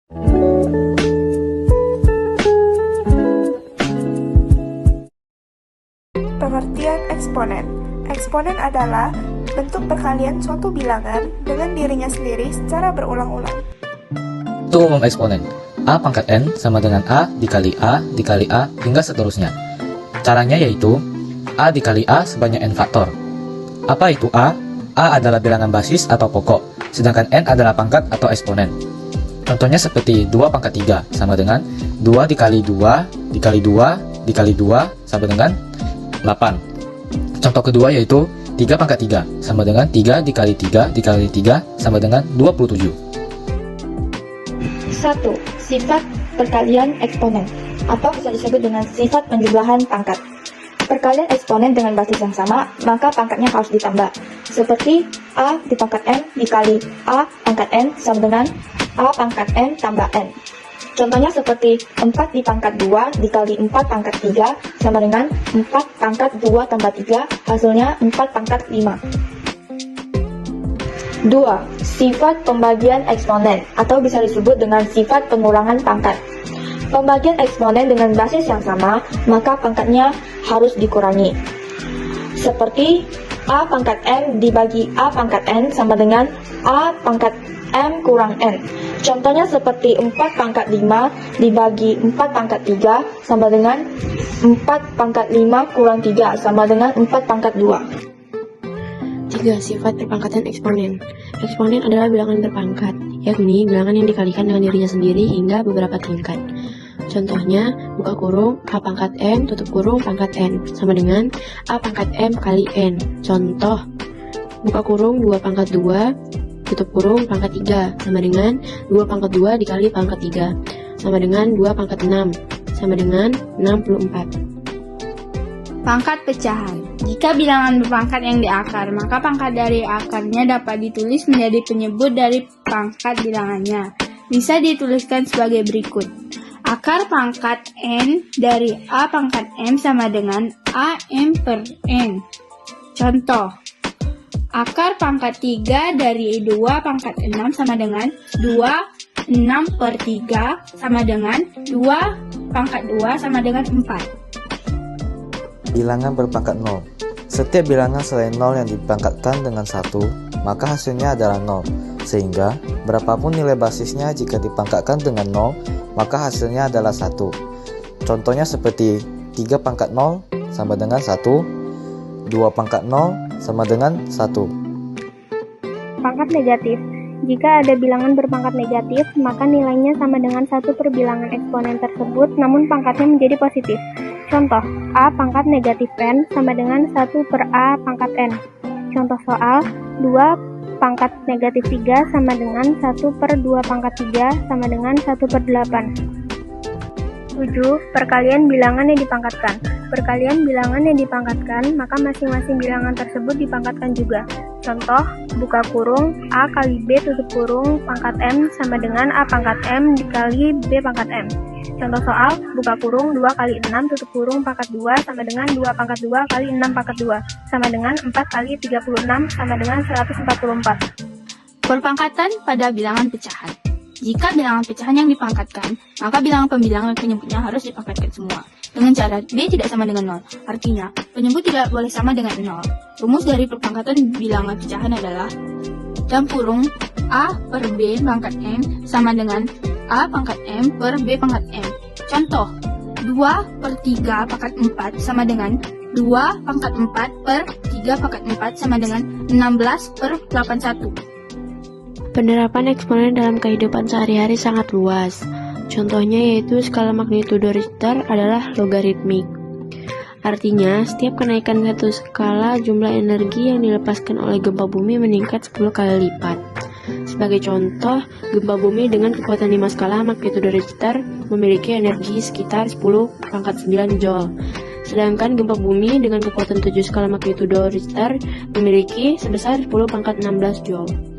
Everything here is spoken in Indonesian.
Pengertian eksponen. Eksponen adalah bentuk perkalian suatu bilangan dengan dirinya sendiri secara berulang-ulang. Itu umum eksponen. A pangkat N sama dengan A dikali A dikali A hingga seterusnya. Caranya yaitu A dikali A sebanyak N faktor. Apa itu A? A adalah bilangan basis atau pokok, sedangkan N adalah pangkat atau eksponen. Contohnya seperti 2 pangkat 3 sama dengan 2 dikali 2 dikali 2 dikali 2 sama dengan 8. Contoh kedua yaitu 3 pangkat 3 sama dengan 3 dikali 3 dikali 3 sama dengan 27. 1. Sifat perkalian eksponen atau bisa disebut dengan sifat penjumlahan pangkat. Perkalian eksponen dengan basis yang sama, maka pangkatnya harus ditambah. Seperti A di pangkat N dikali A pangkat N sama dengan A pangkat N tambah N. Contohnya seperti 4 di pangkat 2 dikali 4 pangkat 3 sama dengan 4 pangkat 2 tambah 3, hasilnya 4 pangkat 5. 2. Sifat pembagian eksponen atau bisa disebut dengan sifat pengurangan pangkat. Pembagian eksponen dengan basis yang sama, maka pangkatnya harus dikurangi. Seperti A pangkat M dibagi A pangkat N sama dengan A pangkat M kurang N. Contohnya seperti 4 pangkat 5 dibagi 4 pangkat 3 sama dengan 4 pangkat 5 kurang 3 sama dengan 4 pangkat 2. 3. Sifat perpangkatan eksponen. Eksponen adalah bilangan berpangkat, yakni bilangan yang dikalikan dengan dirinya sendiri hingga beberapa tingkat. Contohnya, buka kurung A pangkat M tutup kurung pangkat N sama dengan A pangkat M kali N. Contoh, buka kurung 2 pangkat 2 tutup kurung pangkat 3 sama dengan 2 pangkat 2 dikali pangkat 3 sama dengan 2 pangkat 6 sama dengan 64. Pangkat pecahan. Jika bilangan berpangkat yang diakar, maka pangkat dari akarnya dapat ditulis menjadi penyebut dari pangkat bilangannya. Bisa dituliskan sebagai berikut. Akar pangkat N dari A pangkat M sama dengan AM per N. Contoh, akar pangkat 3 dari 2 pangkat 6 sama dengan 2, 6 per 3 sama dengan 2 pangkat 2 sama dengan 4. Bilangan berpangkat 0. Setiap bilangan selain 0 yang dipangkatkan dengan 1, maka hasilnya adalah 0. Sehingga, berapapun nilai basisnya jika dipangkatkan dengan 0, maka hasilnya adalah 1. Contohnya seperti 3 pangkat 0 sama dengan 1, 2 pangkat 0 sama dengan 1. Pangkat negatif. Jika ada bilangan berpangkat negatif, maka nilainya sama dengan 1 per bilangan eksponen tersebut, namun pangkatnya menjadi positif. Contoh, A pangkat negatif N sama dengan 1 per A pangkat N. Contoh soal, 2 pangkat negatif 3 sama dengan 1 per 2 pangkat 3 sama dengan 1 per 8. 7. Perkalian bilangan yang dipangkatkan. Perkalian bilangan yang dipangkatkan, maka masing-masing bilangan tersebut dipangkatkan juga. Contoh, buka kurung A kali B tutup kurung pangkat M sama dengan A pangkat M dikali B pangkat M. Contoh soal, buka kurung 2 kali 6 tutup kurung pangkat 2 sama dengan 2 pangkat 2 kali 6 pangkat 2 sama dengan 4 kali 36 sama dengan 144. Perpangkatan pada bilangan pecahan. Jika bilangan pecahan yang dipangkatkan, maka bilangan pembilangan penyebutnya harus dipangkatkan semua. Dengan cara B tidak sama dengan 0. Artinya, penyebut tidak boleh sama dengan 0. Rumus dari perpangkatan bilangan pecahan adalah dalam kurung A per B pangkat M sama dengan A pangkat M per B pangkat M. Contoh, 2 per 3 pangkat 4 sama dengan 2 pangkat 4 per 3 pangkat 4 sama dengan 16 per 81. Penerapan eksponen dalam kehidupan sehari-hari sangat luas. Contohnya yaitu skala magnitudo Richter adalah logaritmik. Artinya, setiap kenaikan satu skala jumlah energi yang dilepaskan oleh gempa bumi meningkat 10 kali lipat. Sebagai contoh, gempa bumi dengan kekuatan 5 skala magnitudo Richter memiliki energi sekitar 10⁹ Joule. Sedangkan gempa bumi dengan kekuatan 7 skala magnitudo Richter memiliki sebesar 10⁻16 Joule.